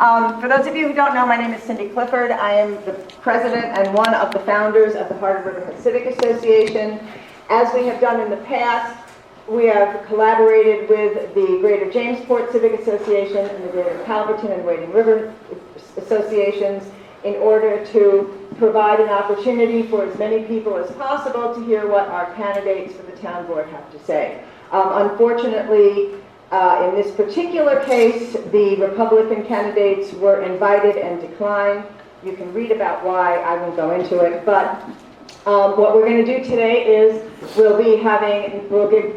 For those of you who don't know, my name is Cindy Clifford. I am the president and one of the founders of the Heart of Riverhead Civic Association. As we have done in the past, we have collaborated with the Greater Jamesport Civic Association and the Greater Calverton and Wading River Associations in order to provide an opportunity for as many people as possible to hear what our candidates for the town board have to say. Unfortunately, in this particular case, the Republican candidates were invited and declined. You can read about why, I won't go into it, but what we're going to do today is we'll be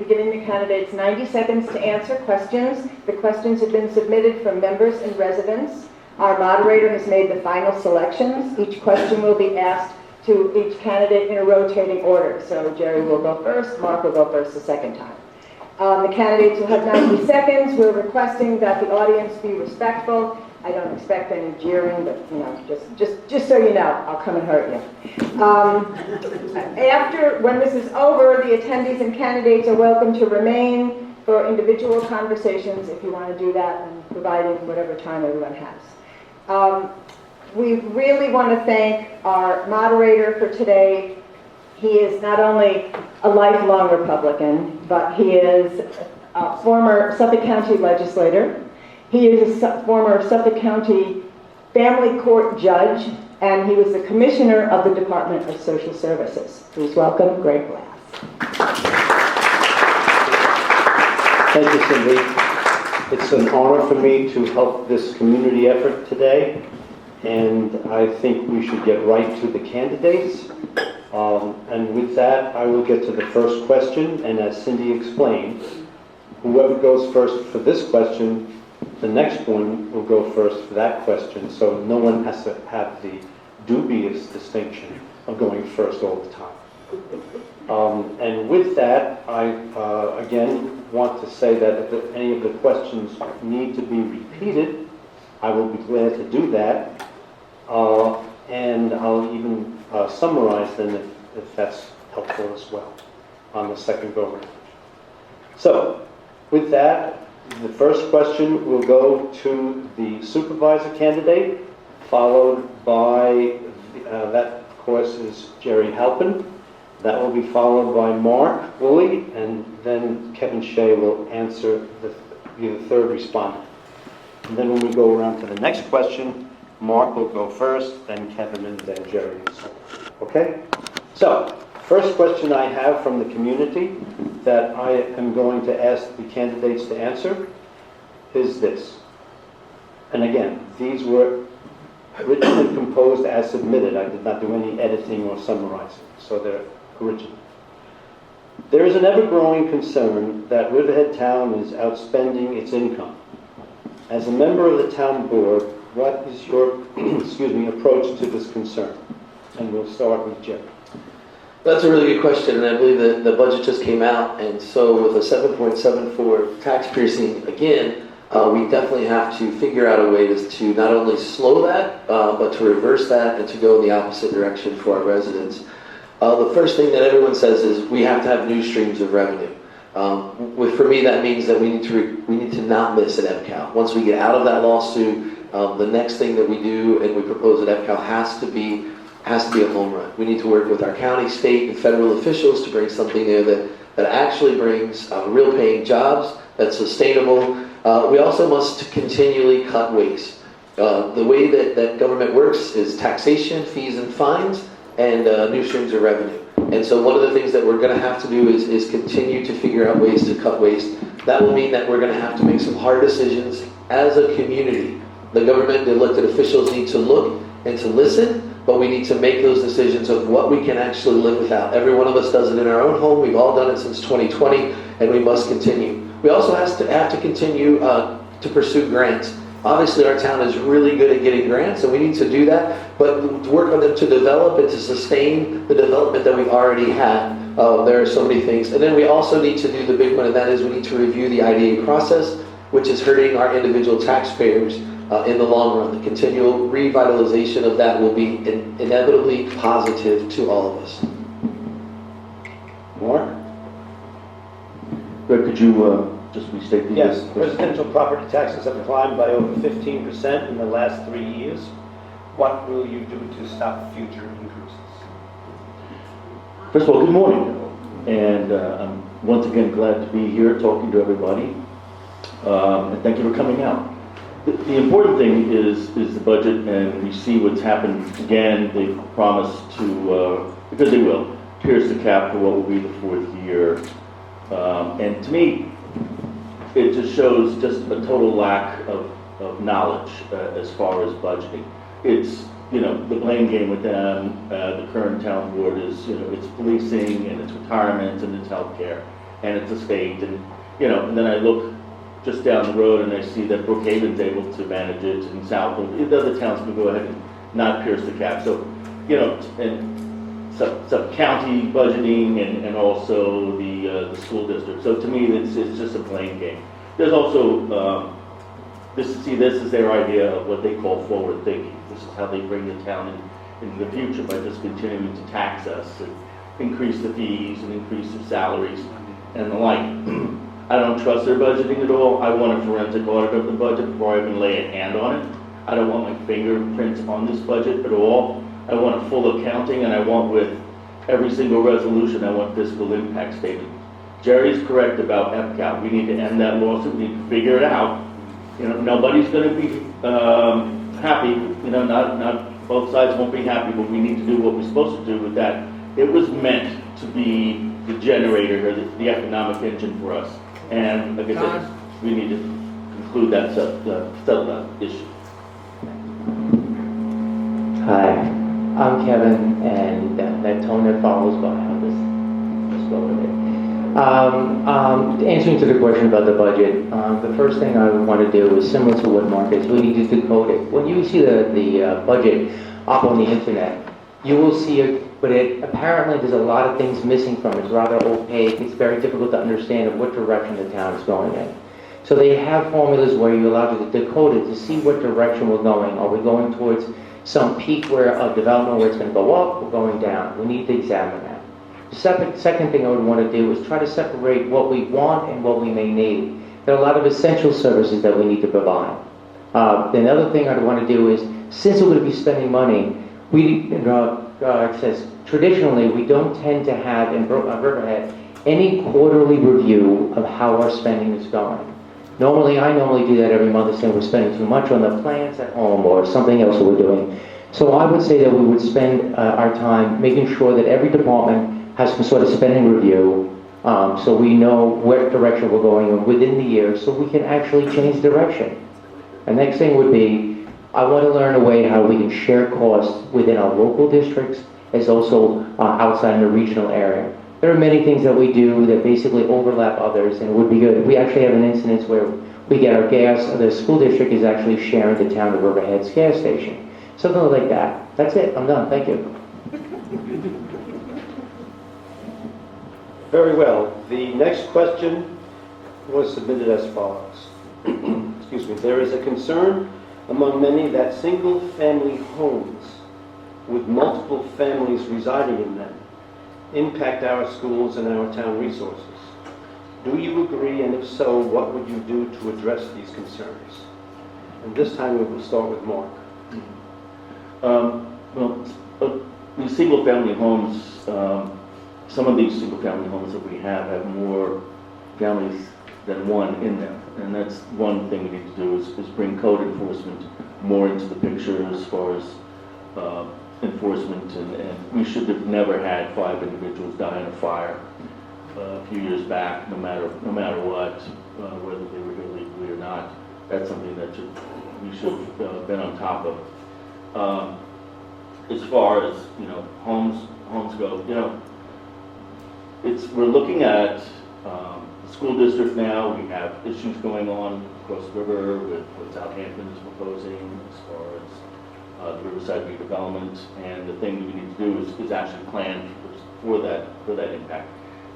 giving the candidates 90 seconds to answer questions. The questions have been submitted from members and residents. Our moderator has made the final selections. Each question will be asked to each candidate in a rotating order. So Jerry will go first, Mark will go first the second time. The candidates will have 90 seconds. We're requesting that the audience be respectful. I don't expect any jeering, but just so you know, I'll come and hurt you. When this is over, the attendees and candidates are welcome to remain for individual conversations if you want to do that, and providing whatever time everyone has. We really want to thank our moderator for today. He is not only a lifelong Republican, but he is a former Suffolk County legislator. He is a former Suffolk County family court judge, and he was the commissioner of the Department of Social Services. Please welcome Greg Blass. Thank you, Cindy. It's an honor for me to help this community effort today, and I think we should get right to the candidates. And with that, I will get to the first question, and as Cindy explained, whoever goes first for this question, the next one will go first for that question, so no one has to have the dubious distinction of going first all the time. And with that, I again want to say that if any of the questions need to be repeated, I will be glad to do that, and I'll even summarize them if that's helpful as well on the second go round. So, with that, the first question will go to the supervisor candidate, followed by, that of course is Jerry Halpin. That will be followed by Mark Woolley, and then Kevin Shea will be the third respondent. And then when we go around to the next question, Mark will go first, then Kevin, and then Jerry, and so on. Okay? So, first question I have from the community that I am going to ask the candidates to answer is this. And again, these were written and composed as submitted. I did not do any editing or summarizing, so they're original. There is an ever-growing concern that Riverhead Town is outspending its income. As a member of the town board, what is your approach to this concern? And we'll start with Jerry. That's a really good question, and I believe that the budget just came out, and so with a 7.74 tax piercing again, we definitely have to figure out a way to not only slow that, but to reverse that and to go in the opposite direction for our residents. The first thing that everyone says is we have to have new streams of revenue. For me, that means that we need to not miss at EPCAL. Once we get out of that lawsuit, the next thing that we do and we propose at EPCAL has to be a home run. We need to work with our county, state, and federal officials to bring something there that actually brings real paying jobs, that's sustainable. We also must continually cut waste. The way that government works is taxation, fees, and fines, and new streams of revenue. And so one of the things that we're going to have to do is continue to figure out ways to cut waste. That will mean that we're going to have to make some hard decisions as a community. The government, the elected officials need to look and to listen, but we need to make those decisions of what we can actually live without. Every one of us does it in our own home. We've all done it since 2020, and we must continue. We also have to continue to pursue grants. Obviously, our town is really good at getting grants, and we need to do that, but to work on them to develop and to sustain the development that we already had. There are so many things. And then we also need to do the big one, and that is we need to review the IDA process, which is hurting our individual taxpayers in the long run. The continual revitalization of that will be inevitably positive to all of us. Mark? Greg, could you just restate the... Yes, residential property taxes have climbed by over 15% in the last 3 years. What will you do to stop future increases? First of all, good morning. And I'm once again glad to be here talking to everybody. And thank you for coming out. The important thing is the budget, and we see what's happened again. They promised to, because they will, pierce the cap for what will be the 4th year. And to me, it just shows just a total lack of knowledge as far as budgeting. It's, you know, the blame game with them. The current town board is, you know, it's policing and it's retirement and it's healthcare and it's a state, and, you know, and then I look just down the road and I see that Brookhaven's able to manage it, and Southwood, the other towns can go ahead and not pierce the cap. So, you know, and sub-county budgeting and also the school district. So to me, it's just a blame game. There's also, this is their idea of what they call forward thinking. This is how they bring the town into the future, by just continuing to tax us and increase the fees and increase the salaries and the like. I don't trust their budgeting at all. I want a forensic audit of the budget before I even lay a hand on it. I don't want my fingerprints on this budget at all. I want a full accounting, and I want, with every single resolution, I want fiscal impact statement. Jerry's correct about FCAL. We need to end that lawsuit. We need to figure it out. You know, nobody's going to be happy. You know, not both sides won't be happy, but we need to do what we're supposed to do with that. It was meant to be the generator here, the economic engine for us. And like I said, we need to conclude that, settle that issue. Hi, I'm Kevin, and that tone that follows, but I'll just go with it. Answering to the question about the budget, the first thing I would want to do is similar to what Mark is. We need to decode it. When you see the budget up on the internet, you will see it, but apparently there's a lot of things missing from it. It's rather opaque. It's very difficult to understand in what direction the town is going in. So they have formulas where you're allowed to decode it to see what direction we're going. Are we going towards some peak of development where it's going to go up or going down? We need to examine that. The second thing I would want to do is try to separate what we want and what we may need. There are a lot of essential services that we need to provide. Another thing I'd want to do is, since we're going to be spending money, it says traditionally we don't tend to have in Riverhead any quarterly review of how our spending is going. I normally do that every month, saying we're spending too much on the plants at home or something else that we're doing. So I would say that we would spend our time making sure that every department has some sort of spending review, so we know what direction we're going within the year, so we can actually change direction. The next thing would be, I want to learn a way how we can share costs within our local districts as also outside in the regional area. There are many things that we do that basically overlap others, and it would be good. We actually have an instance where we get our gas, the school district is actually sharing the town of Riverhead's gas station. Something like that. That's it, I'm done, thank you. Very well. The next question was submitted as follows. Excuse me. There is a concern among many that single-family homes with multiple families residing in them impact our schools and our town resources. Do you agree, and if so, what would you do to address these concerns? And this time we will start with Mark. These single-family homes, some of these single-family homes that we have more families than one in them. And that's one thing we need to do is bring code enforcement more into the picture as far as enforcement, and we should have never had 5 individuals die in a fire a few years back, no matter what, whether they were here legally or not. That's something that we should have been on top of. As far as, you know, homes go, you know, we're looking at the school district now. We have issues going on across the river with what Halpin is proposing as far as the Riverside redevelopment, and the thing we need to do is actually plan for that impact.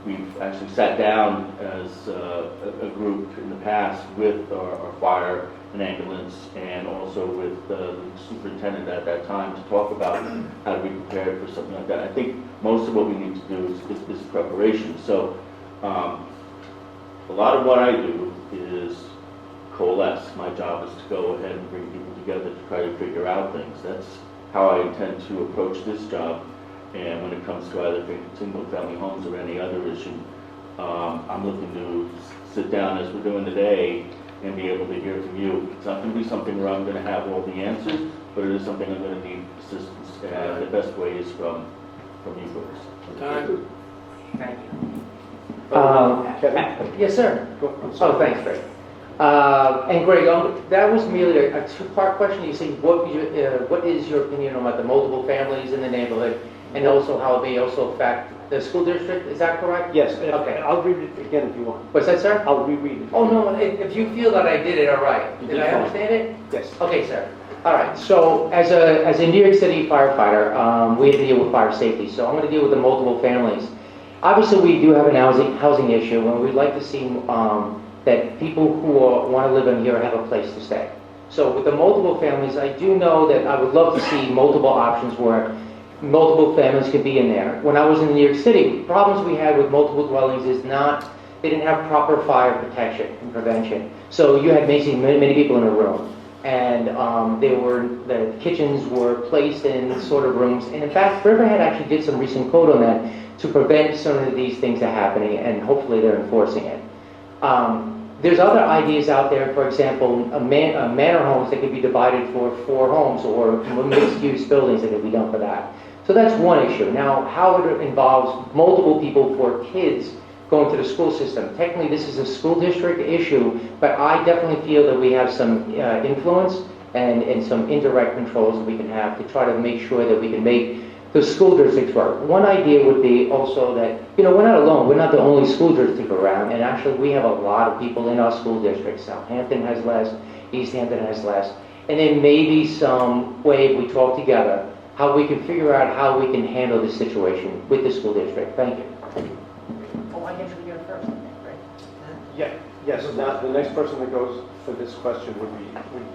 We've actually sat down as a group in the past with our fire and ambulance, and also with the superintendent at that time, to talk about how to be prepared for something like that. I think most of what we need to do is preparation. So a lot of what I do is coalesce. My job is to go ahead and bring people together to try to figure out things. That's how I intend to approach this job. And when it comes to either single-family homes or any other issue, I'm looking to sit down as we're doing today and be able to hear from you. It's not going to be something where I'm going to have all the answers, but it is something I'm going to need assistance. And the best way is from you folks. Time. Thank you. Kevin? Yes, sir. I'm sorry. Oh, thanks, Greg. And Greg, that was merely a two-part question. You say, what is your opinion about the multiple families in the neighborhood, and also how it may also affect the school district? Is that correct? Yes, Okay. I'll read it again if you want. What's that, sir? I'll reread it. Oh, no, if you feel that I did it, all right. You Did did I fine. understand it? Yes. Okay, sir. All right, so as a New York City firefighter, we have to deal with fire safety, so I'm going to deal with the multiple families. Obviously, we do have an housing issue, and we'd like to see that people who want to live in here have a place to stay. So with the multiple families, I do know that I would love to see multiple options where multiple families could be in there. When I was in New York City, problems we had with multiple dwellings is they didn't have proper fire protection and prevention. So you had many people in a room. And the kitchens were placed in sort of rooms. And in fact, Riverhead actually did some recent code on that to prevent some of these things from happening, and hopefully they're enforcing it. There's other ideas out there, for example, manor homes that could be divided for 4 homes, or mixed-use buildings that could be done for that. So that's one issue. Now, how it involves multiple people for kids going to the school system. Technically, this is a school district issue, but I definitely feel that we have some influence and some indirect controls that we can have to try to make sure that we can make the school districts work. One idea would be also that, we're not alone. We're not the only school district around, and actually we have a lot of people in our school districts. Southampton has less, East Hampton has less, and there may be some way if we talk together how we can figure out how we can handle this situation with the school district. Thank you. Oh, I guess we go first, right? Yes, now the next person that goes for this question would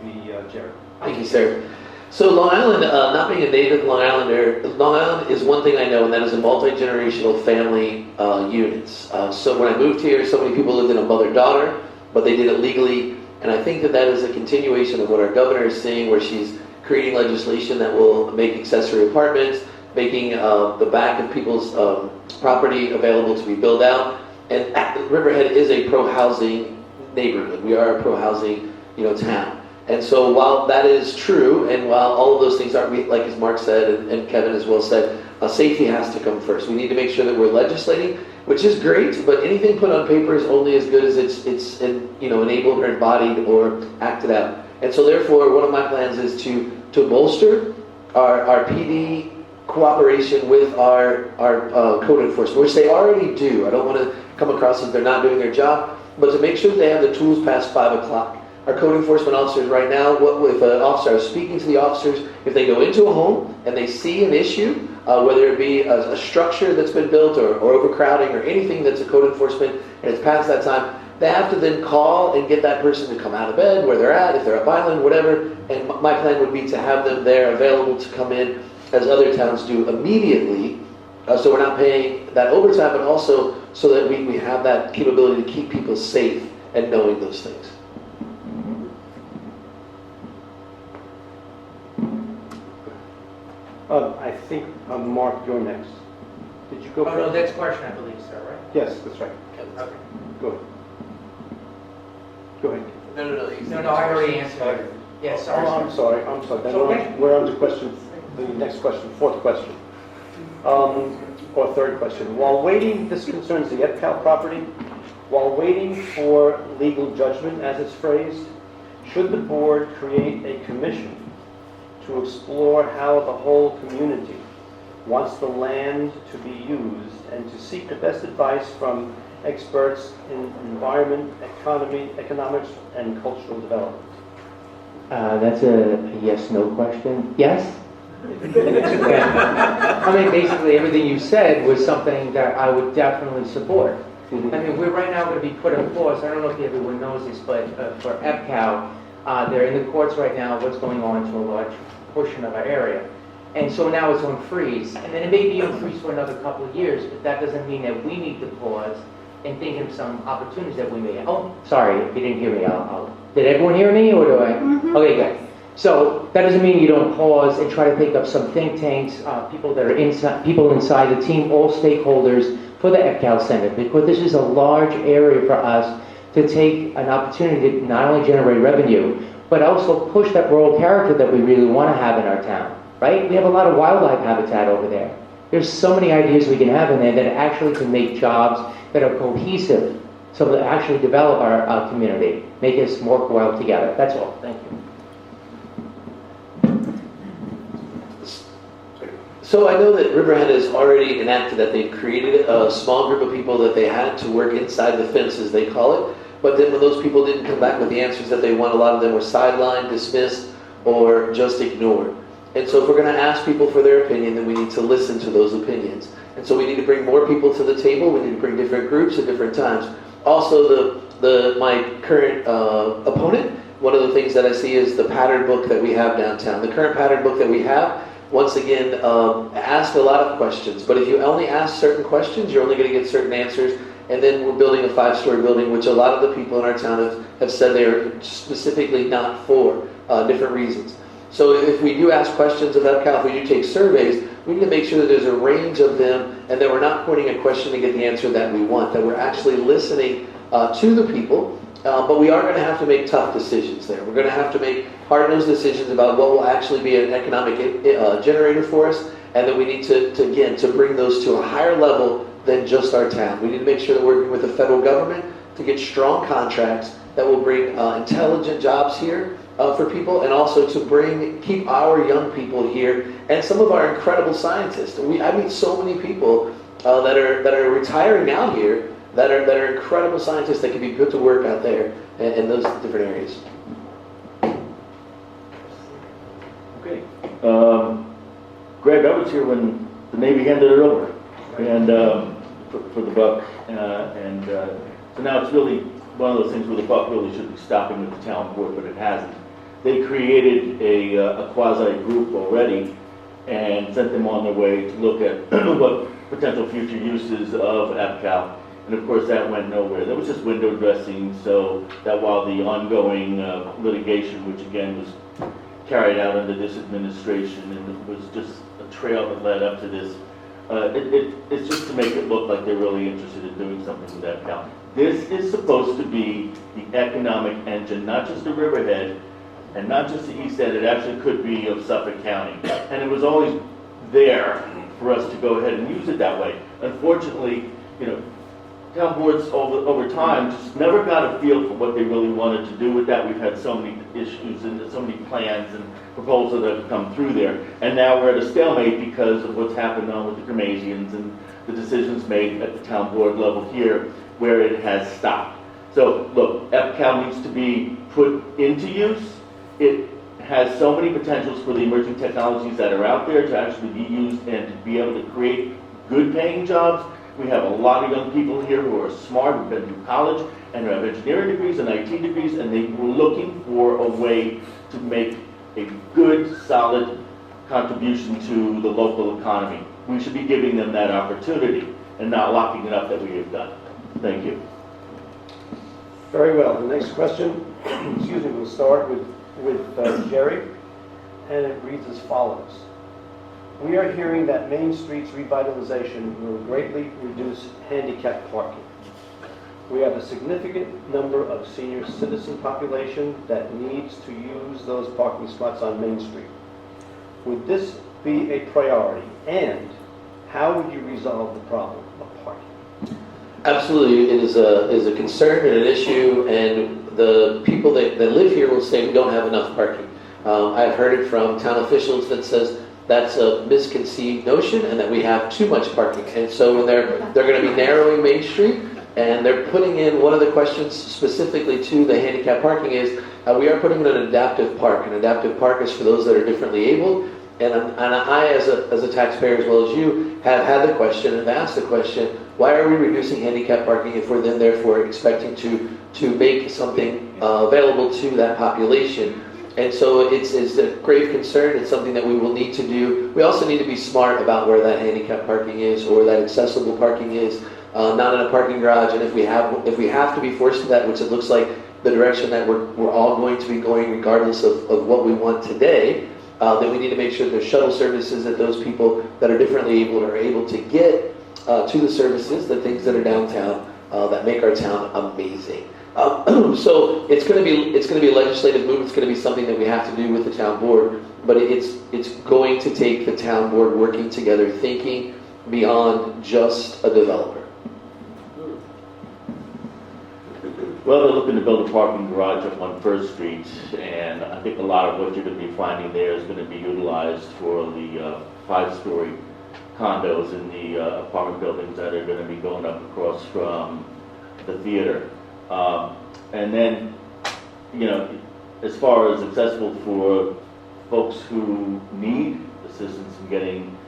be Jared. Thank you, sir. So Long Island, not being a native Long Islander, Long Island is one thing I know, and that is a multi-generational family units. So when I moved here, so many people lived in a mother-daughter, but they did it legally, and I think that is a continuation of what our governor is saying, where she's creating legislation that will make accessory apartments, making the back of people's property available to be built out. And Riverhead is a pro-housing neighborhood. We are a pro-housing, town. And so while that is true, and while all of those things are, like as Mark said, and Kevin as well said, safety has to come first. We need to make sure that we're legislating, which is great, but anything put on paper is only as good as it's enabled or embodied or acted out. And so therefore, one of my plans is to bolster our PD cooperation with our code enforcement, which they already do. I don't want to come across as they're not doing their job, but to make sure that they have the tools past 5 o'clock. Our code enforcement officers right now, if an officer is speaking to the officers, if they go into a home and they see an issue, whether it be a structure that's been built or overcrowding or anything that's a code enforcement and it's past that time, they have to then call and get that person to come out of bed where they're at, if they're up island, whatever. And my plan would be to have them there available to come in, as other towns do, immediately, so we're not paying that overtime, but also so that we have that capability to keep people safe and knowing those things. I think, Mark, you're next. Did you go first? Oh, no, next question, I believe, sir, right? Yes, that's right. Okay. Go ahead. Go ahead. No, I already answered. Yes, sorry. I'm sorry. Then It's okay. we're on to the next question, 4th question. Or 3rd question. While waiting, this concerns the EPCAL property. While waiting for legal judgment, as it's phrased, should the board create a commission to explore how the whole community wants the land to be used and to seek the best advice from experts in environment, economics, and cultural development? That's a yes/no question. Yes? Yeah. I mean, basically, everything you said was something that I would definitely support. Mm-hmm. I mean, we're right now going to be put on pause. I don't know if everyone knows this, but for EPCAL, they're in the courts right now, what's going on to a large portion of our area. And so now it's on freeze. And then it may be on freeze for another couple of years, but that doesn't mean that we need to pause and thinking of some opportunities that we may have. Oh, sorry, if you didn't hear me, did everyone hear me, or do I? Okay, good. So that doesn't mean you don't pause and try to think of some think tanks, people that are inside the team, all stakeholders for the EPCAL Center, because this is a large area for us to take an opportunity to not only generate revenue, but also push that rural character that we really want to have in our town, right? We have a lot of wildlife habitat over there. There's so many ideas we can have in there that actually can make jobs that are cohesive, so that actually develop our community, make us work well together. That's all. Thank you. So I know that Riverhead has already enacted that they've created a small group of people that they had to work inside the fence, as they call it. But then when those people didn't come back with the answers that they want, a lot of them were sidelined, dismissed, or just ignored. And so if we're going to ask people for their opinion, then we need to listen to those opinions. And so we need to bring more people to the table. We need to bring different groups at different times. Also, my current opponent, one of the things that I see is the pattern book that we have downtown. The current pattern book that we have, once again, asks a lot of questions. But if you only ask certain questions, you're only going to get certain answers. And then we're building a 5-story building, which a lot of the people in our town have said they are specifically not for different reasons. So if we do ask questions of EPCAL, if we do take surveys, we need to make sure that there's a range of them and that we're not pointing a question to get the answer that we want, that we're actually listening to the people. But we are going to have to make tough decisions there. We're going to have to make hard-nosed decisions about what will actually be an economic generator for us, and that we need to bring those to a higher level than just our town. We need to make sure that we're working with the federal government to get strong contracts that will bring intelligent jobs here for people, and also to keep our young people here and some of our incredible scientists. I meet so many people that are retiring out here that are incredible scientists that can be put to work out there in those different areas. Okay. Greg, I was here when the Navy handed it over, and for the buck, so now it's really one of those things where the buck really should be stopping with the town board, but it hasn't. They created a quasi group already and sent them on their way to look at what potential future uses of EPCAL. And of course that went nowhere. That was just window dressing, so that while the ongoing litigation, which again was carried out under this administration, and it was just a trail that led up to this, it's just to make it look like they're really interested in doing something with EPCAL. This is supposed to be the economic engine, not just of Riverhead, and not just the East End. It actually could be of Suffolk County. And it was always there for us to go ahead and use it that way. Unfortunately, town boards over time just never got a feel for what they really wanted to do with that. We've had so many issues and so many plans and proposals that have come through there. And now we're at a stalemate because of what's happened on with the Cremasians and the decisions made at the town board level here, where it has stopped. So look, EPCAL needs to be put into use. It has so many potentials for the emerging technologies that are out there to actually be used and to be able to create good paying jobs. We have a lot of young people here who are smart, who've been through college and who have engineering degrees and IT degrees, and they were looking for a way to make a good, solid contribution to the local economy. We should be giving them that opportunity and not locking it up that we have done. Thank you. Very well. The next question, we'll start with Jerry, and it reads as follows. We are hearing that Main Street's revitalization will greatly reduce handicap parking. We have a significant number of senior citizen population that needs to use those parking spots on Main Street. Would this be a priority, and how would you resolve the problem of parking? Absolutely, it is a concern and an issue, and the people that live here will say we don't have enough parking. I've heard it from town officials that says that's a misconceived notion and that we have too much parking. And so when they're going to be narrowing Main Street and they're putting in, one of the questions specifically to the handicap parking is, we are putting in an adaptive park. An adaptive park is for those that are differently abled. And I, as a taxpayer as well as you, have had the question and asked the question, why are we reducing handicap parking if we're then therefore expecting to make something available to that population? And so it's a grave concern. It's something that we will need to do. We also need to be smart about where that handicap parking is or that accessible parking is, not in a parking garage. And if we have to be forced to that, which it looks like the direction that we're all going to be going regardless of what we want today, then we need to make sure there's shuttle services that those people that are differently able are able to get to the services, the things that are downtown that make our town amazing. So it's going to be a legislative move. It's going to be something that we have to do with the town board, but it's going to take the town board working together, thinking beyond just a developer. Well, they're looking to build a parking garage up on First Street, and I think a lot of what you're going to be finding there is going to be utilized for the 5-story condos in the apartment buildings that are going to be going up across from the theater. And then, you know, as far as accessible for folks who need assistance in getting,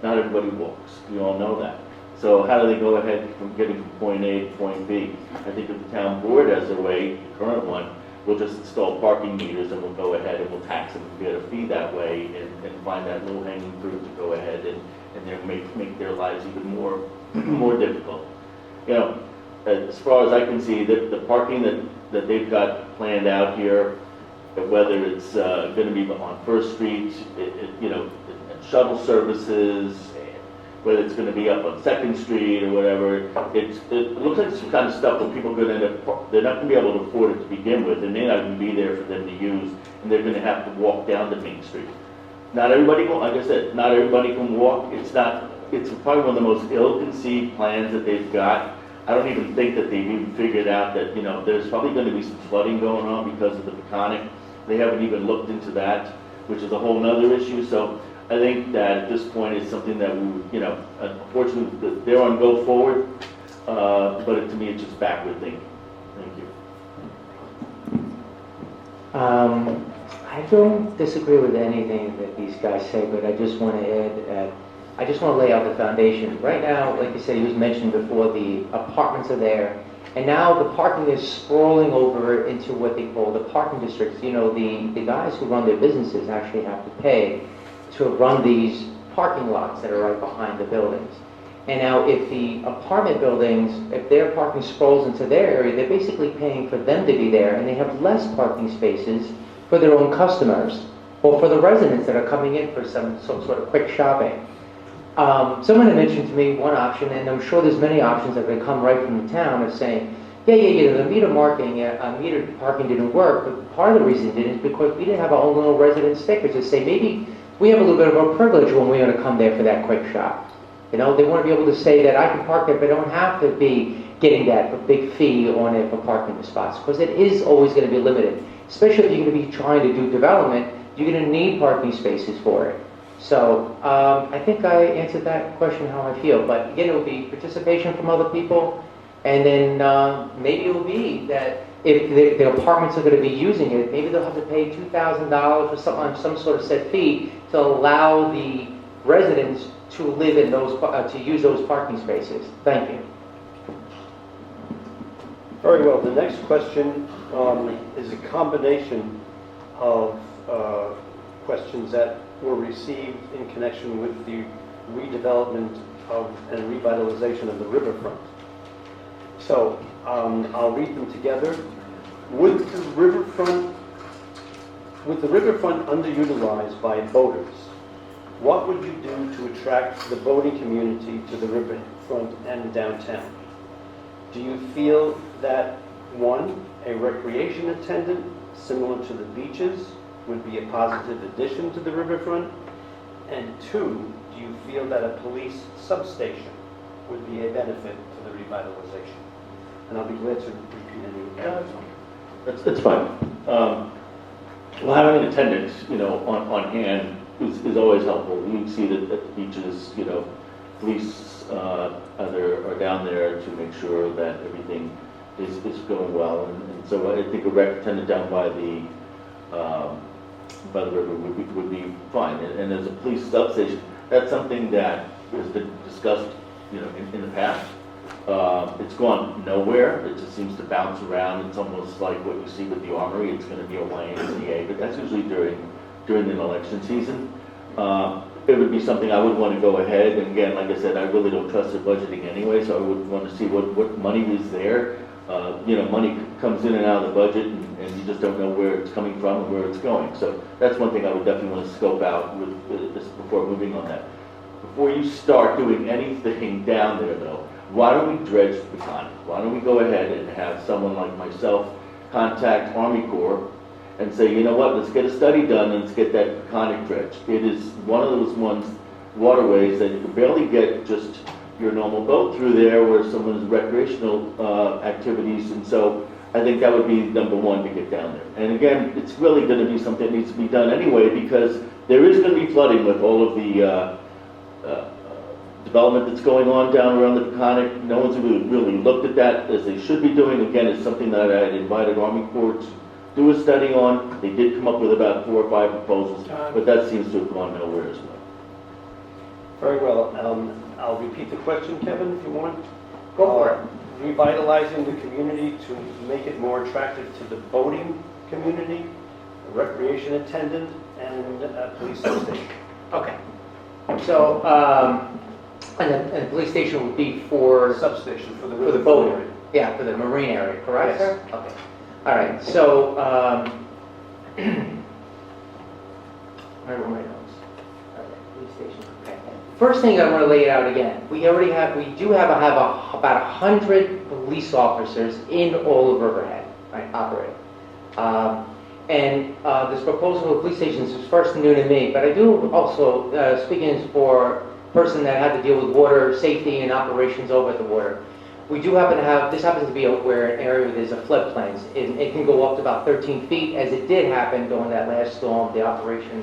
not everybody walks, we all know that. So how do they go ahead from getting from point A to point B? I think if the town board has a way, the current one, we'll just install parking meters and we'll go ahead and we'll tax them and get a fee that way and find that low hanging fruit to go ahead and then make their lives even more difficult. You know, as far as I can see, the parking that they've got planned out here, whether it's going to be on First Street, you know, shuttle services, whether it's going to be up on Second Street or whatever, it looks like some kind of stuff that people are going to end up, they're not going to be able to afford it to begin with. It may not even be there for them to use, and they're going to have to walk down the Main Street. Not everybody, like I said, not everybody can walk. It's probably one of the most ill-conceived plans that they've got. I don't even think that they've even figured out that, you know, there's probably going to be some flooding going on because of the Peconic. They haven't even looked into that, which is a whole nother issue. So I think that at this point it's something that we, you know, unfortunately they're on go forward, but to me it's just backward thinking. Thank you. I don't disagree with anything that these guys say, but I just want to add, I just want to lay out the foundation. Right now, like you said, you mentioned before, the apartments are there, and now the parking is sprawling over into what they call the parking districts. You know, the guys who run their businesses actually have to pay to run these parking lots that are right behind the buildings. And now if the apartment buildings, if their parking sprawls into their area, they're basically paying for them to be there, and they have less parking spaces for their own customers or for the residents that are coming in for some sort of quick shopping. Someone had mentioned to me one option, and I'm sure there's many options that have come right from the town, of saying, the meter parking didn't work, but part of the reason it didn't is because we didn't have our own little resident stickers to say maybe we have a little bit of a privilege when we're going to come there for that quick shop. You know, they want to be able to say that I can park there, but I don't have to be getting that big fee on it for parking the spots, because it is always going to be limited. Especially if you're going to be trying to do development, you're going to need parking spaces for it. So I think I answered that question how I feel. But again, it will be participation from other people, and then maybe it will be that if the apartments are going to be using it, maybe they'll have to pay $2,000 or some sort of set fee to allow the residents to live in those, to use those parking spaces. Thank you. Very well. The next question is a combination of questions that were received in connection with the redevelopment and revitalization of the riverfront. So I'll read them together. With the riverfront underutilized by boaters, what would you do to attract the boating community to the riverfront and downtown? Do you feel that, one, a recreation attendant similar to the beaches would be a positive addition to the riverfront? And two, do you feel that a police substation would be a benefit to the revitalization? And I'll be glad to repeat any of that. That's fine. Well, having an attendant, you know, on hand is always helpful. You can see that at the beaches, you know, police either are down there to make sure that everything is going well, and so I think a rec attendant down by the river would be fine. And as a police substation, that's something that has been discussed, you know, in the past. It's gone nowhere. It just seems to bounce around. It's almost like what you see with the Armory. It's going to be a YMCA, but that's usually during an election season. it would be something I would want to go ahead, and again, like I said, I really don't trust their budgeting anyway, so I would want to see what money is there. Money comes in and out of the budget, and you just don't know where it's coming from and where it's going. So that's one thing I would definitely want to scope out with this before moving on that. Before you start doing anything down there, though, why don't we dredge the Peconic? Why don't we go ahead and have someone like myself contact Army Corps and say, you know what, let's get a study done and let's get that Peconic dredged. It is one of those waterways that you can barely get just your normal boat through there where someone's recreational activities, and so I think that would be number one to get down there. And again, it's really going to be something that needs to be done anyway, because there is going to be flooding with all of the development that's going on down around the Peconic. No one's really looked at that as they should be doing. Again, it's something that I had invited Army Corps to do a study on. They did come up with about 4 or 5 proposals, but that seems to have gone nowhere as well. Very well. I'll repeat the question, Kevin, if you want. Go for it. Revitalizing the community to make it more attractive to the boating community, a recreation attendant, and a police station. Okay. So, and the police station would be for Substation for the the boat, yeah, for the marine area, correct? Yes. Okay. All right, so, where were my notes? Okay, police station, okay. First thing I want to lay it out again. We do have about 100 police officers in all of Riverhead, right, operating. And this proposal for police stations is first new to me, but I do also, speaking for a person that had to deal with water safety and operations over at the water, we do happen to have, this happens to be where an area where there's a floodplains. It can go up to about 13 feet, as it did happen during that last storm, the Operation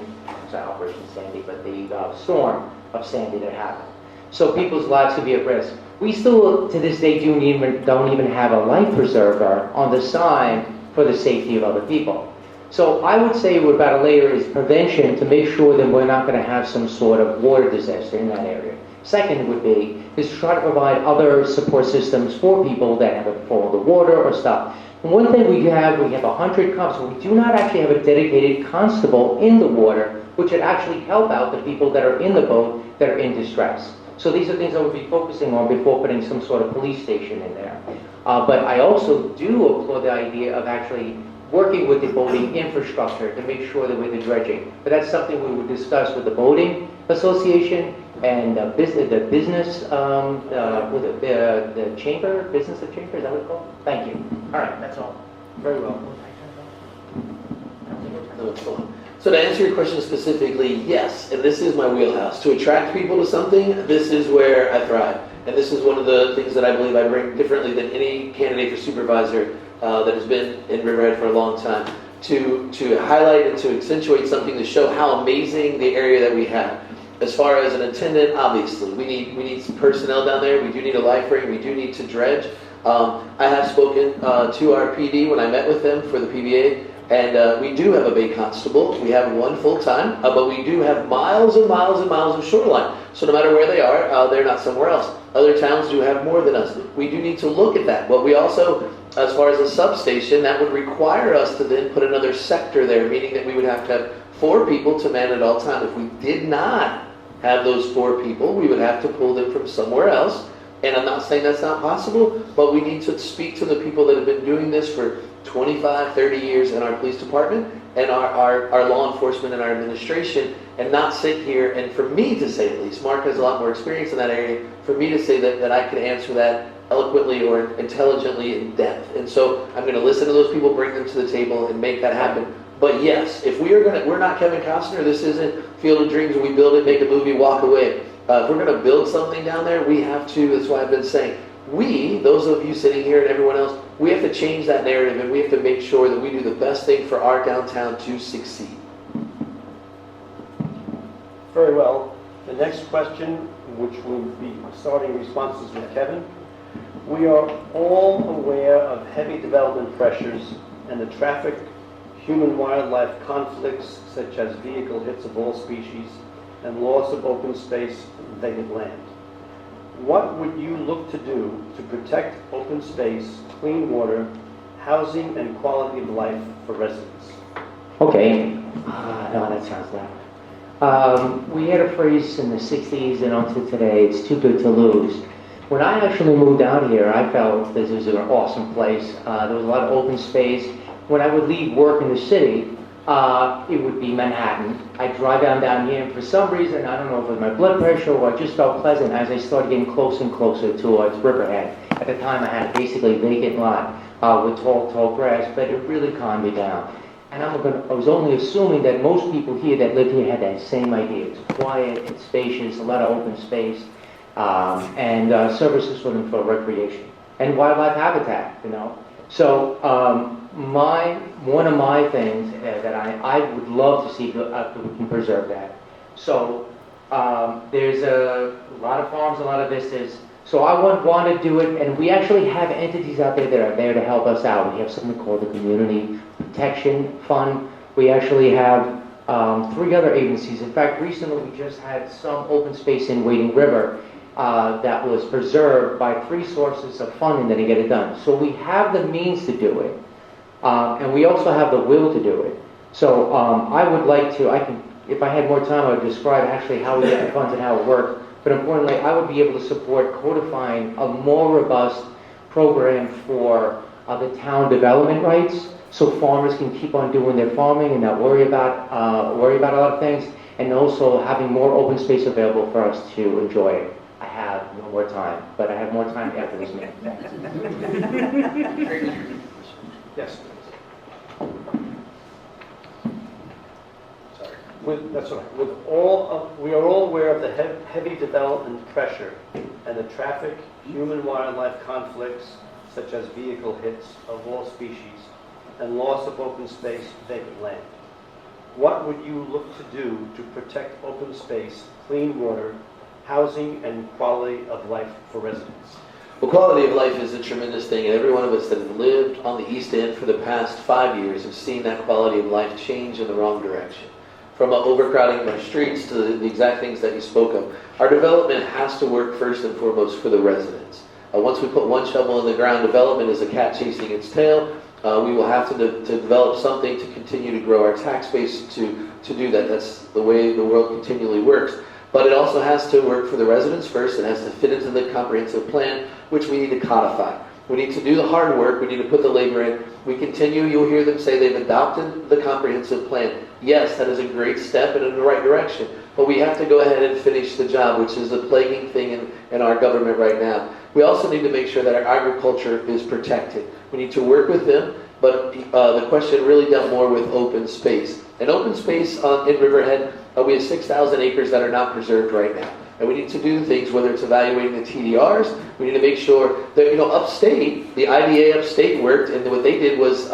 Sandy, but the storm of Sandy that happened. So people's lives could be at risk. We still, to this day, don't even have a life preserver on the sign for the safety of other people. So I would say what about a layer is prevention to make sure that we're not going to have some sort of water disaster in that area. Second would be is to try to provide other support systems for people that have fall in the water or stuff. And one thing we have 100 cops. We do not actually have a dedicated constable in the water, which would actually help out the people that are in the boat that are in distress. So these are things I would be focusing on before putting some sort of police station in there. But I also do applaud the idea of actually working with the boating infrastructure to make sure that we're the dredging. But that's something we would discuss with the boating association and the business, the chamber, business of chamber, is that what it's called? Thank you. All right, that's all. Very well. So to answer your question specifically, yes, and this is my wheelhouse. To attract people to something, this is where I thrive. And this is one of the things that I believe I bring differently than any candidate for supervisor that has been in Riverhead for a long time. To highlight and to accentuate something to show how amazing the area that we have. As far as an attendant, obviously, we need some personnel down there. We do need a life ring. We do need to dredge. I have spoken to our PD when I met with them for the PBA, and we do have a bay constable. We have one full-time, but we do have miles and miles and miles of shoreline. So no matter where they are, they're not somewhere else. Other towns do have more than us. We do need to look at that. But we also, as far as a substation, that would require us to then put another sector there, meaning that we would have to have 4 people to man at all time. If we did not have those 4 people, we would have to pull them from somewhere else. And I'm not saying that's not possible, but we need to speak to the people that have been doing this for 25, 30 years in our police department and our law enforcement and our administration, and not sit here, and for me to say at least, Mark has a lot more experience in that area, for me to say that I could answer that eloquently or intelligently in depth. And so I'm going to listen to those people, bring them to the table, and make that happen. But yes, if we're not Kevin Costner, this isn't Field of Dreams, we build it, make a movie, walk away. If we're going to build something down there, we have to, that's why I've been saying, those of you sitting here and everyone else, we have to change that narrative, and we have to make sure that we do the best thing for our downtown to succeed. Very well. The next question, which will be starting responses with Kevin. We are all aware of heavy development pressures and the traffic, human-wildlife conflicts, such as vehicle hits of all species and loss of open space and vacant land. What would you look to do to protect open space, clean water, housing, and quality of life for residents? Okay. No, that sounds loud. We had a phrase in the 60s and until today, it's too good to lose. When I actually moved down here, I felt this was an awesome place. There was a lot of open space. When I would leave work in the city, it would be Manhattan. I'd drive down here, and for some reason, I don't know if it was my blood pressure or I just felt pleasant as I started getting closer and closer towards Riverhead. At the time, I had a basically vacant lot with tall grass, but it really calmed me down. And I was only assuming that most people here that live here had that same idea. It's quiet, it's spacious, a lot of open space, and services for them for recreation and wildlife habitat, you know. So one of my things that I would love to see if we can preserve that. So there's a lot of farms, a lot of vistas. So I would want to do it, and we actually have entities out there that are there to help us out. We have something called the Community Protection Fund. We actually have 3 other agencies. In fact, recently we just had some open space in Wading River that was preserved by 3 sources of funding that to get it done. So we have the means to do it, and we also have the will to do it. So I would like to, if I had more time, I would describe actually how we get the funds and how it works. But importantly, I would be able to support codifying a more robust program for the town development rights, so farmers can keep on doing their farming and not worry about a lot of things, and also having more open space available for us to enjoy it. I have no more time, but I have more time after this meeting. Yes, please. That's all right. We are all aware of the heavy development pressure and the traffic, human-wildlife conflicts, such as vehicle hits of all species, and loss of open space, vacant land. What would you look to do to protect open space, clean water, housing, and quality of life for residents? Well, quality of life is a tremendous thing, and every one of us that have lived on the East End for the past 5 years have seen that quality of life change in the wrong direction. From overcrowding of our streets to the exact things that you spoke of. Our development has to work first and foremost for the residents. Once we put one shovel in the ground, development is a cat chasing its tail. We will have to develop something to continue to grow our tax base to do that. That's the way the world continually works. But it also has to work for the residents first. It has to fit into the comprehensive plan, which we need to codify. We need to do the hard work. We need to put the labor in. We continue, you'll hear them say they've adopted the comprehensive plan. Yes, that is a great step and in the right direction. But we have to go ahead and finish the job, which is a plaguing thing in our government right now. We also need to make sure that our agriculture is protected. We need to work with them, but the question really dealt more with open space. And open space in Riverhead, we have 6,000 acres that are not preserved right now. And we need to do things, whether it's evaluating the TDRs, we need to make sure that, upstate, the IDA upstate worked, and what they did was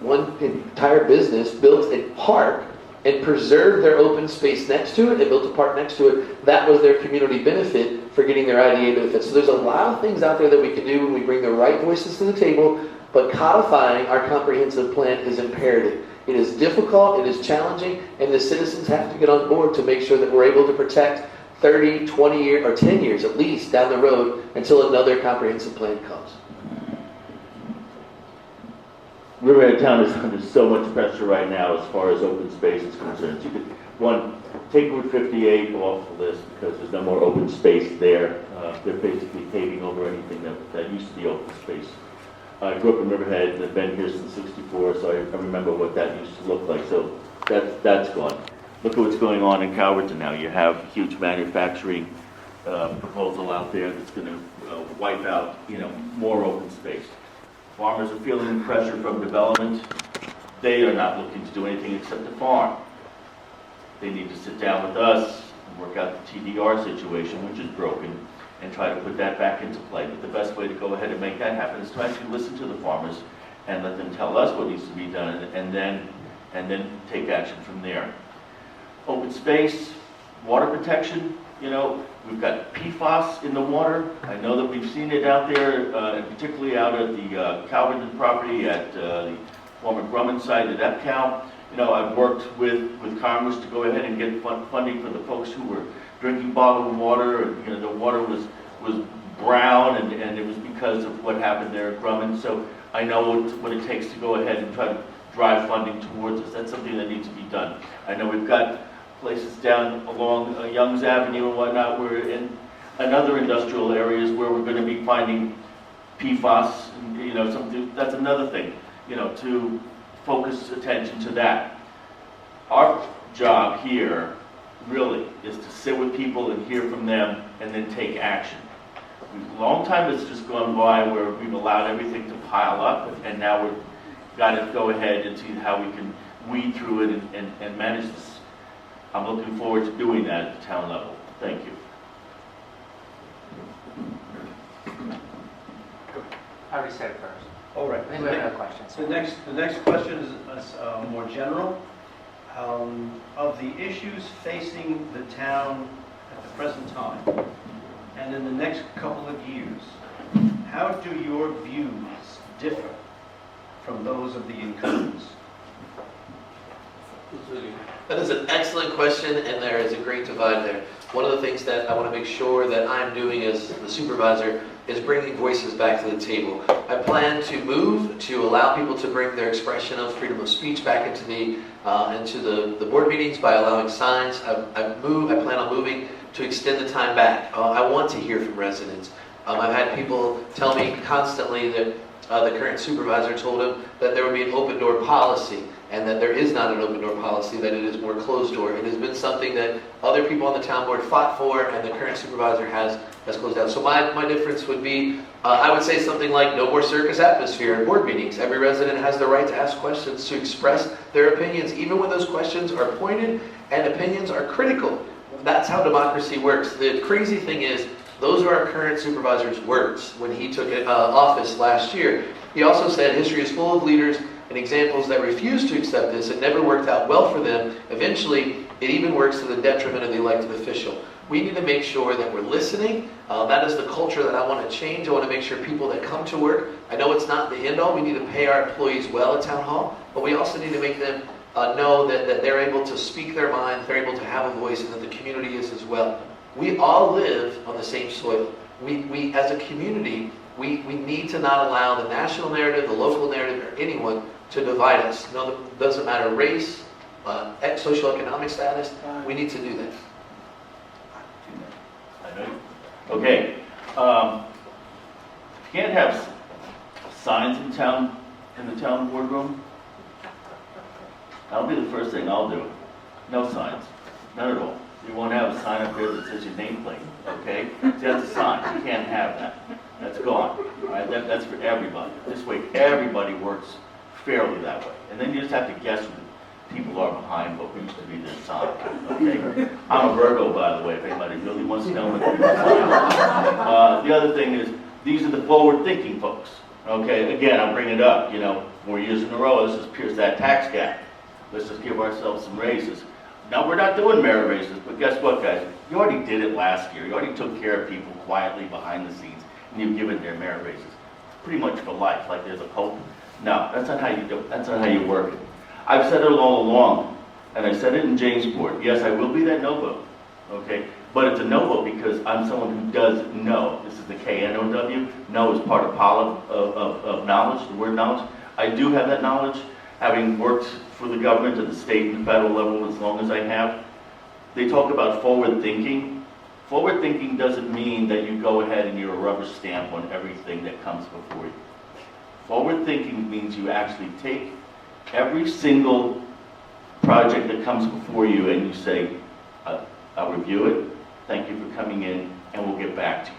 one entire business built a park and preserved their open space next to it and built a park next to it. That was their community benefit for getting their IDA benefits. So there's a lot of things out there that we can do when we bring the right voices to the table, but codifying our comprehensive plan is imperative. It is difficult, it is challenging, and the citizens have to get on board to make sure that we're able to protect 30, 20 years, or 10 years at least down the road until another comprehensive plan comes. Riverhead Town is under so much pressure right now as far as open space is concerned. You could, take Route 58 off the list because there's no more open space there. They're basically paving over anything that used to be open space. I grew up in Riverhead and I've been here since '64, so I remember what that used to look like. So that's gone. Look at what's going on in Calverton now. You have a huge manufacturing proposal out there that's going to wipe out, more open space. Farmers are feeling pressure from development. They are not looking to do anything except to farm. They need to sit down with us and work out the TDR situation, which is broken, and try to put that back into play. But the best way to go ahead and make that happen is to actually listen to the farmers and let them tell us what needs to be done, and then take action from there. Open space, water protection, we've got PFAS in the water. I know that we've seen it out there, and particularly out at the Calverton property at the former Grumman site at Epcal. I've worked with Congress to go ahead and get funding for the folks who were drinking bottled water. The water was brown, and it was because of what happened there at Grumman. So I know what it takes to go ahead and try to drive funding towards us. That's something that needs to be done. I know we've got places down along Young's Avenue and whatnot. We're in another industrial areas where we're going to be finding PFAS, and, you know, something, that's another thing, you know, to focus attention to that. Our job here really is to sit with people and hear from them and then take action. A long time it's just gone by where we've allowed everything to pile up, and now we've got to go ahead and see how we can weed through it and manage this. I'm looking forward to doing that at the town level. Thank you. I already said it first. All right. I think we have other questions. The next question is more general. Of the issues facing the town at the present time, and in the next couple of years, how do your views differ from those of the incumbents? That is an excellent question, and there is a great divide there. One of the things that I want to make sure that I'm doing as the supervisor is bringing voices back to the table. I plan to move to allow people to bring their expression of freedom of speech back into the board meetings by allowing signs. I plan on moving to extend the time back. I want to hear from residents. I've had people tell me constantly that the current supervisor told him that there would be an open door policy, and that there is not an open door policy, that it is more closed door. It has been something that other people on the town board fought for, and the current supervisor has closed down. So my difference would be, I would say something like no more circus atmosphere in board meetings. Every resident has the right to ask questions, to express their opinions, even when those questions are pointed and opinions are critical. That's how democracy works. The crazy thing is, those are our current supervisor's words when he took office last year. He also said history is full of leaders and examples that refuse to accept this. It never worked out well for them. Eventually, it even works to the detriment of the elected official. We need to make sure that we're listening. That is the culture that I want to change. I want to make sure people that come to work, I know it's not the end all. We need to pay our employees well at Town Hall, but we also need to make them know that they're able to speak their mind, they're able to have a voice, and that the community is as well. We all live on the same soil. We as a community, we need to not allow the national narrative, the local narrative, or anyone to divide us. No, it doesn't matter race, socioeconomic status. We need to do that. Okay. You can't have signs in the town boardroom. That'll be the first thing I'll do. No signs, none at all. You won't have a sign up there that says your nameplate, okay? So that's a sign, you can't have that. That's gone, all right? That's for everybody. This way, everybody works fairly that way. And then you just have to guess who the people are behind what used to be their sign, okay? I'm a Virgo, by the way, if anybody really wants to know what the sign. The other thing is, these are the forward-thinking folks, okay? Again, I'll bring it up, 4 years in a row, let's just pierce that tax gap. Let's just give ourselves some raises. Now, we're not doing merit raises, but guess what, guys? You already did it last year. You already took care of people quietly behind the scenes, and you've given their merit raises. Pretty much for life, like there's a hope. No, that's not how you do it. That's not how you work it. I've said it all along, and I said it in Jamesport. Yes, I will be that no vote, okay? But it's a no vote because I'm someone who does know. This is the K-N-O-W. Know is part of knowledge, the word knowledge. I do have that knowledge, having worked for the government at the state and federal level as long as I have. They talk about forward thinking. Forward thinking doesn't mean that you go ahead and you're a rubber stamp on everything that comes before you. Forward thinking means you actually take every single project that comes before you and you say, I'll review it, thank you for coming in, and we'll get back to you.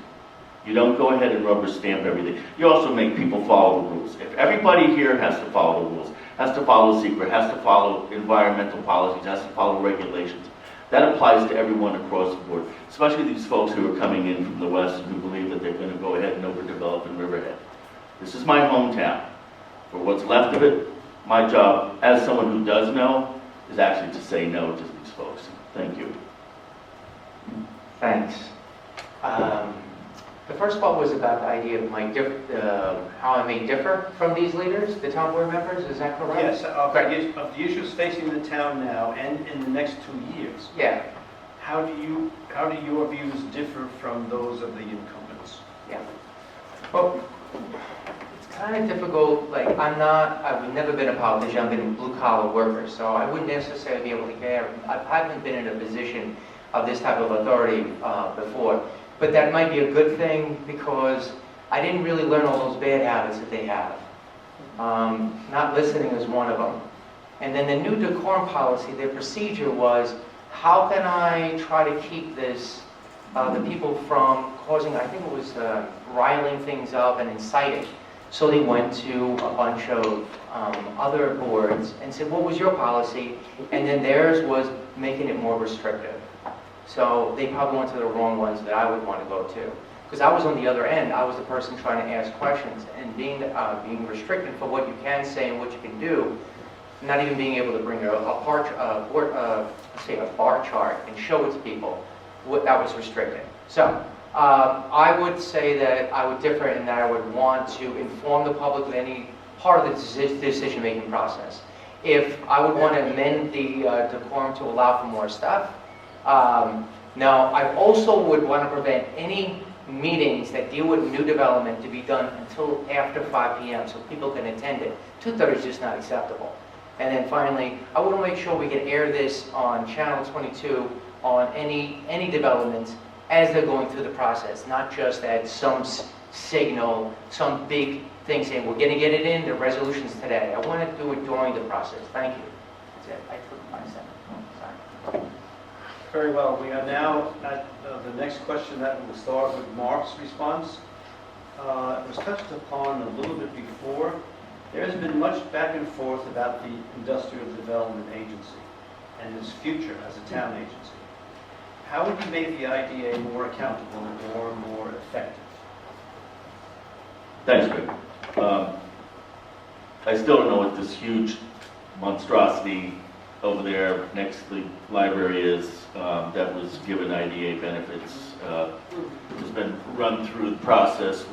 You don't go ahead and rubber stamp everything. You also make people follow the rules. If everybody here has to follow the rules, has to follow secret, has to follow environmental policies, has to follow regulations, that applies to everyone across the board, especially these folks who are coming in from the west and who believe that they're going to go ahead and overdevelop in Riverhead. This is my hometown. For what's left of it, my job, as someone who does know, is actually to say no to these folks. Thank you. Thanks. The first part was about the idea of how I may differ from these leaders, the town board members, is that correct? Yes, of the issues facing the town now and in the next 2 years. Yeah, How do your views differ from those of the incumbents? yeah. Well, kind of difficult, like, I've never been a politician, I've been a blue-collar worker, so I wouldn't necessarily be able to care. I haven't been in a position of this type of authority before, but that might be a good thing because I didn't really learn all those bad habits that they have. Not listening is one of them. And then the new decorum policy, their procedure was, how can I try to keep this, the people from causing, I think it was riling things up and inciting. So they went to a bunch of other boards and said, what was your policy? And then theirs was making it more restrictive. So they probably went to the wrong ones that I would want to go to. Because I was on the other end, I was the person trying to ask questions, and being restricted for what you can say and what you can do, not even being able to bring a bar chart and show it to people, that was restricted. So I would say that I would differ in that I would want to inform the public of any part of the decision-making process. If I would want to amend the decorum to allow for more stuff, now I also would want to prevent any meetings that deal with new development to be done until after 5 p.m. so people can attend it. 2:30 is just not acceptable. And then finally, I want to make sure we can air this on Channel 22 on any developments as they're going through the process, not just at some signal, some big thing saying, we're going to get it in, the resolution's today. I want to do it during the process. Thank you. That's it. I took my second. Sorry. Very well. We are now at the next question that will start with Mark's response. It was touched upon a little bit before. There has been much back and forth about the Industrial Development Agency and its future as a town agency. How would you make the IDA more accountable and more effective? Thanks, Greg. I still don't know what this huge monstrosity over there next to the library is that was given IDA benefits. It's been run through the process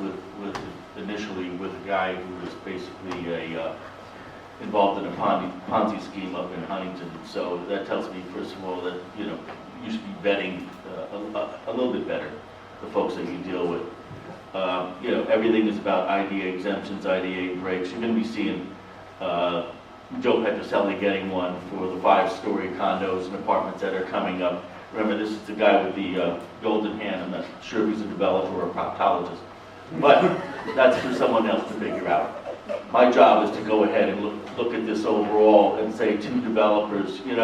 initially with a guy who was basically involved in a Ponzi scheme up in Huntington. So that tells me, first of all, that you should be vetting a little bit better the folks that you deal with. Everything is about IDA exemptions, IDA breaks. You're going to be seeing Joe Petroselli getting one for the 5-story condos and apartments that are coming up. Remember, this is the guy with the golden hand. I'm not sure if he's a developer or a proctologist, but that's for someone else to figure out. My job is to go ahead and look at this overall and say to developers, you're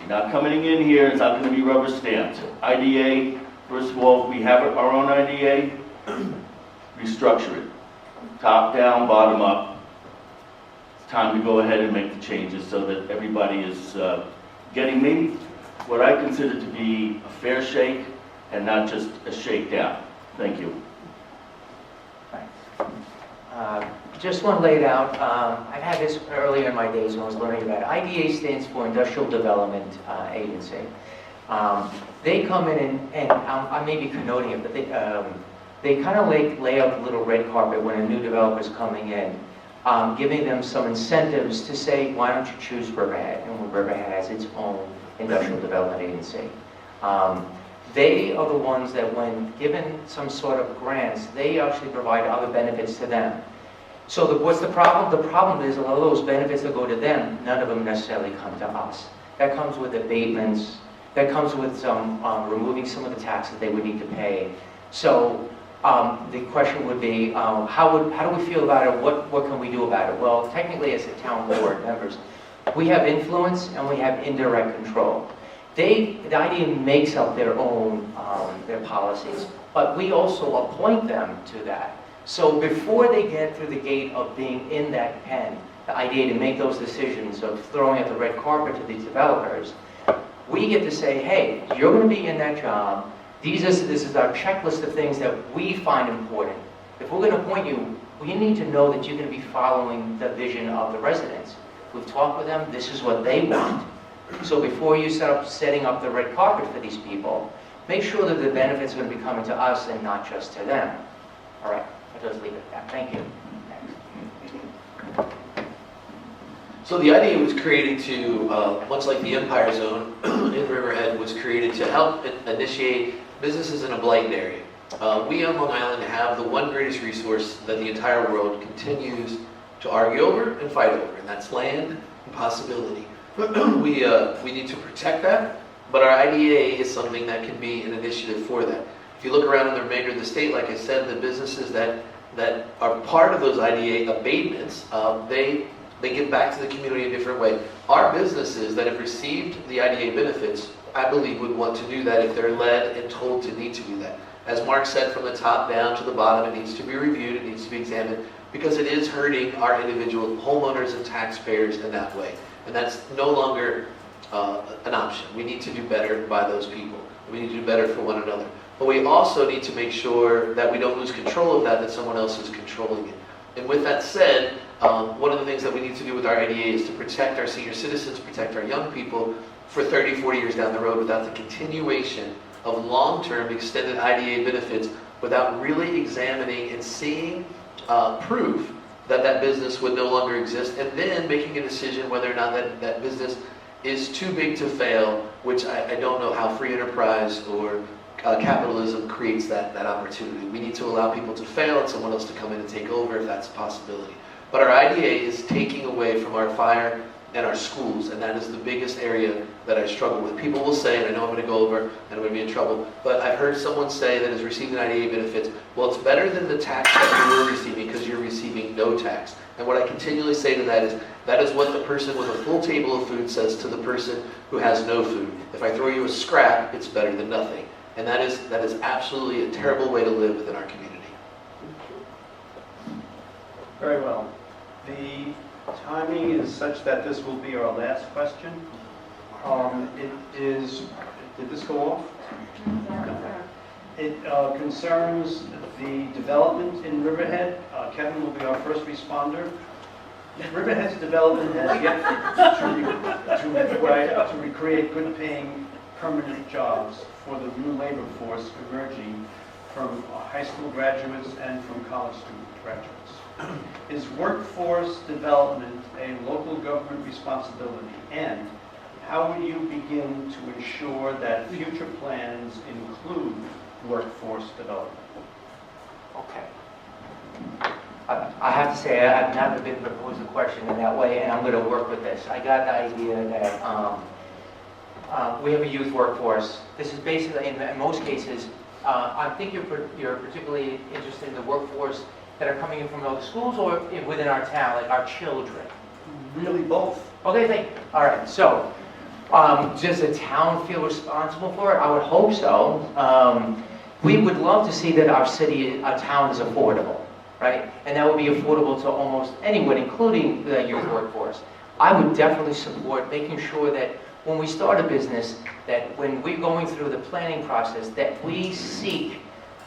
not coming in here, it's not going to be rubber stamped. IDA, first of all, we have our own IDA, restructure it. Top down, bottom up. It's time to go ahead and make the changes so that everybody is getting maybe what I consider to be a fair shake and not just a shakedown. Thank you. Just want to lay it out. I've had this earlier in my days when I was learning about it. IDA stands for Industrial Development Agency. They come in and I may be connoting it, but they kind of lay out the little red carpet when a new developer is coming in, giving them some incentives to say, why don't you choose Riverhead? And Riverhead has its own Industrial Development Agency. They are the ones that when given some sort of grants, they actually provide other benefits to them. So what's the problem? The problem is a lot of those benefits that go to them, none of them necessarily come to us. That comes with abatements, that comes with some removing some of the taxes they would need to pay. So the question would be, how do we feel about it? What can we do about it? Well, technically as a town board members, we have influence and we have indirect control. The IDA makes up their own their policies, but we also appoint them to that. So before they get through the gate of being in that pen, the IDA to make those decisions of throwing out the red carpet to these developers, we get to say, hey, you're going to be in that job. This is our checklist of things that we find important. If we're going to appoint you, we need to know that you're going to be following the vision of the residents. We've talked with them. This is what they want. So before you setting up the red carpet for these people, make sure that the benefits are going to be coming to us and not just to them. All right, I'll just leave it at that. Thank you. So the IDA was created to, much like the Empire Zone in Riverhead, was created to help initiate businesses in a blighted area. we on Long Island have the one greatest resource that the entire world continues to argue over and fight over, and that's land and possibility. We need to protect that, but our IDA is something that can be an initiative for that. If you look around in the remainder of the state, like I said, the businesses that are part of those IDA abatements, they give back to the community in a different way. Our businesses that have received the IDA benefits, I believe, would want to do that if they're led and told to need to do that. As Mark said, from the top down to the bottom, it needs to be reviewed, it needs to be examined, because it is hurting our individual homeowners and taxpayers in that way. And that's no longer an option. We need to do better by those people. We need to do better for one another. But we also need to make sure that we don't lose control of that someone else is controlling it. And with that said, one of the things that we need to do with our IDA is to protect our senior citizens, protect our young people for 30, 40 years down the road without the continuation of long-term extended IDA benefits, without really examining and seeing proof that that business would no longer exist, and then making a decision whether or not that business is too big to fail, which I don't know how free enterprise or capitalism creates that opportunity. We need to allow people to fail and someone else to come in and take over if that's a possibility. But our IDA is taking away from our fire and our schools, and that is the biggest area that I struggle with. People will say, and I know I'm going to go over and I'm going to be in trouble, but I've heard someone say that has received an IDA benefits, well, it's better than the tax that you were receiving because you're receiving no tax. And what I continually say to that is what the person with a full table of food says to the person who has no food. If I throw you a scrap, it's better than nothing. And that is absolutely a terrible way to live within our community. Very well. The timing is such that this will be our last question. Did this go off? It concerns the development in Riverhead. Kevin will be our first responder. Riverhead's development has yet to recreate good-paying permanent jobs for the new labor force emerging from high school graduates and from college student graduates. Is workforce development a local government responsibility? And how will you begin to ensure that future plans include workforce development? Okay. I have to say, I've never been proposed a question in that way, and I'm going to work with this. I got the idea that we have a youth workforce. This is basically, in most cases, I think you're particularly interested in the workforce that are coming in from other schools or within our town, like our children. Really both. Okay, thank you. All right, so does the town feel responsible for it? I would hope so. We would love to see that our town is affordable, right? And that would be affordable to almost anyone, including the youth workforce. I would definitely support making sure that when we start a business, that when we're going through the planning process, that we seek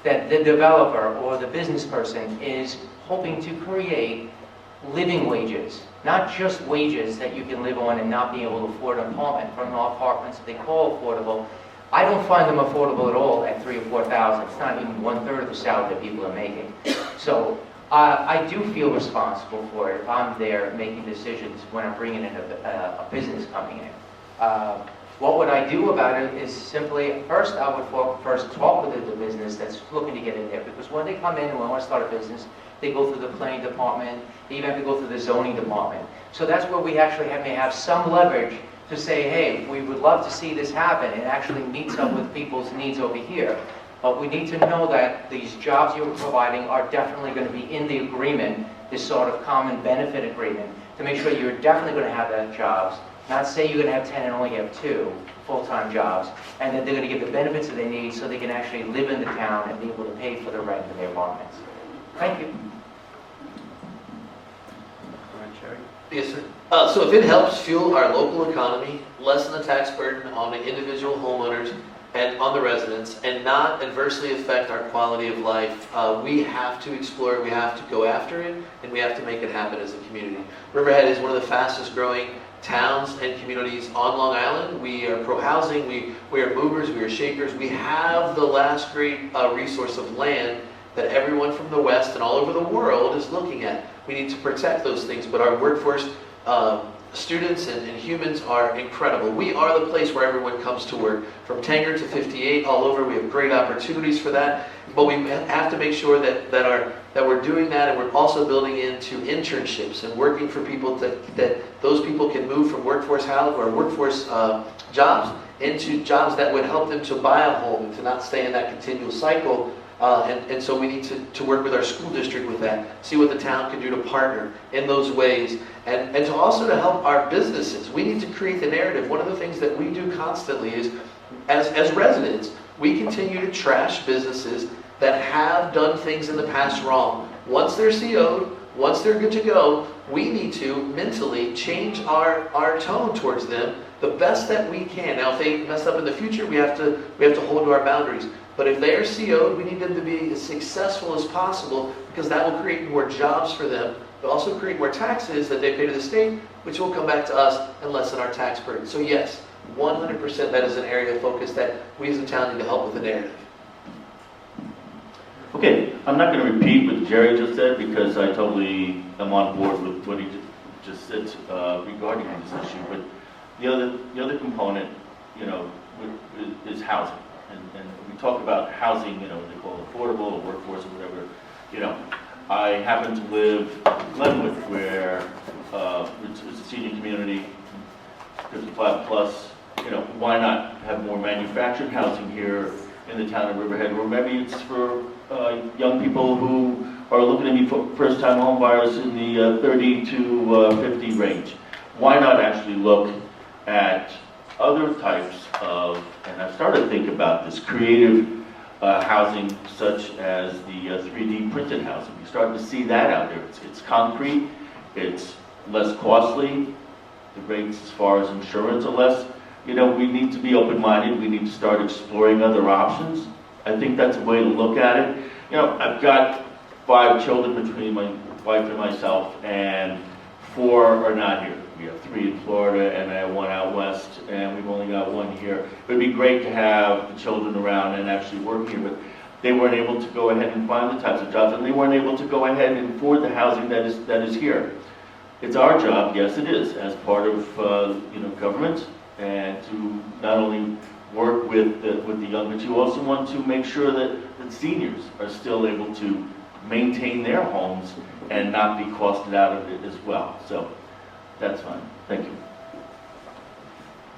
that the developer or the business person is hoping to create living wages, not just wages that you can live on and not be able to afford an apartment. From our apartments that they call affordable, I don't find them affordable at all at $3,000 or $4,000. It's not even 1/3 of the salary that people are making. So I do feel responsible for it if I'm there making decisions when I'm bringing in a business coming in. What would I do about it is simply, first I would first talk with the business that's looking to get in there, because when they come in and want to start a business, they go through the planning department, they even have to go through the zoning department. So that's where we actually may have some leverage to say, hey, we would love to see this happen, and actually meets up with people's needs over here. But we need to know that these jobs you're providing are definitely going to be in the agreement, this sort of common benefit agreement, to make sure you're definitely going to have that jobs. Not say you're going to have 10 and only have 2 full-time jobs, and that they're going to get the benefits that they need so they can actually live in the town and be able to pay for the rent in their apartments. Thank you. All right, Sherry. Yes, sir. So if it helps fuel our local economy, lessen the tax burden on the individual homeowners and on the residents, and not adversely affect our quality of life, we have to explore it, we have to go after it, and we have to make it happen as a community. Riverhead is one of the fastest growing towns and communities on Long Island. We are pro-housing, we are movers, we are shakers. We have the last great resource of land that everyone from the West and all over the world is looking at. We need to protect those things, but our workforce, students and humans are incredible. We are the place where everyone comes to work. From Tanger to 58, all over, we have great opportunities for that. but we have to make sure that we're doing that, and we're also building into internships and working for people that those people can move from workforce housing or workforce jobs into jobs that would help them to buy a home and to not stay in that continual cycle. And so we need to work with our school district with that, see what the town can do to partner in those ways, and to also to help our businesses. We need to create the narrative. One of the things that we do constantly is, as residents, we continue to trash businesses that have done things in the past wrong. Once they're CO'd, once they're good to go, we need to mentally change our tone towards them the best that we can. Now, if they mess up in the future, we have to hold to our boundaries. But if they are CO'd, we need them to be as successful as possible, because that will create more jobs for them, but also create more taxes that they pay to the state, which will come back to us and lessen our tax burden. So yes, 100% that is an area of focus that we as a town need to help with the narrative. Okay, I'm not going to repeat what Jerry just said, because I totally am on board with what he just said regarding this issue. But the other component, is housing. And we talk about housing, they call it affordable or workforce or whatever. I happen to live in Glenwood, where it's a senior community, 55 plus. Why not have more manufactured housing here in the town of Riverhead? Or maybe it's for young people who are looking to be first-time home buyers in the 30 to 50 range. Why not actually look at other types of, and I've started to think about this, creative housing, such as the 3D printed housing. You're starting to see that out there. It's concrete, it's less costly, the rates as far as insurance are less. We need to be open-minded. We need to start exploring other options. I think that's a way to look at it. I've got 5 children between my wife and myself, and 4 are not here. We have 3 in Florida, and I have 1 out west, and we've only got 1 here. It would be great to have the children around and actually work here, but they weren't able to go ahead and find the types of jobs, and they weren't able to go ahead and afford the housing that is here. It's our job, yes it is, as part of government, and to not only work with the young, but you also want to make sure that seniors are still able to maintain their homes and not be costed out of it as well. So that's fine. Thank you.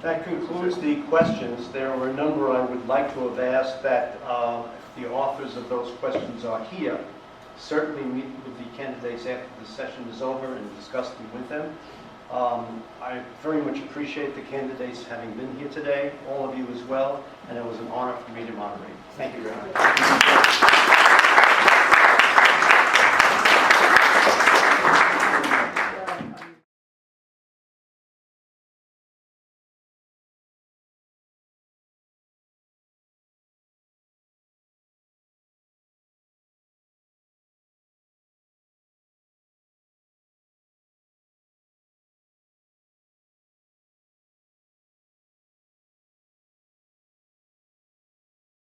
That concludes the questions. There were a number I would like to have asked that the authors of those questions are here. Certainly meet with the candidates after the session is over and discuss them with them. I very much appreciate the candidates having been here today, all of you as well, and it was an honor for me to moderate. Thank you very much.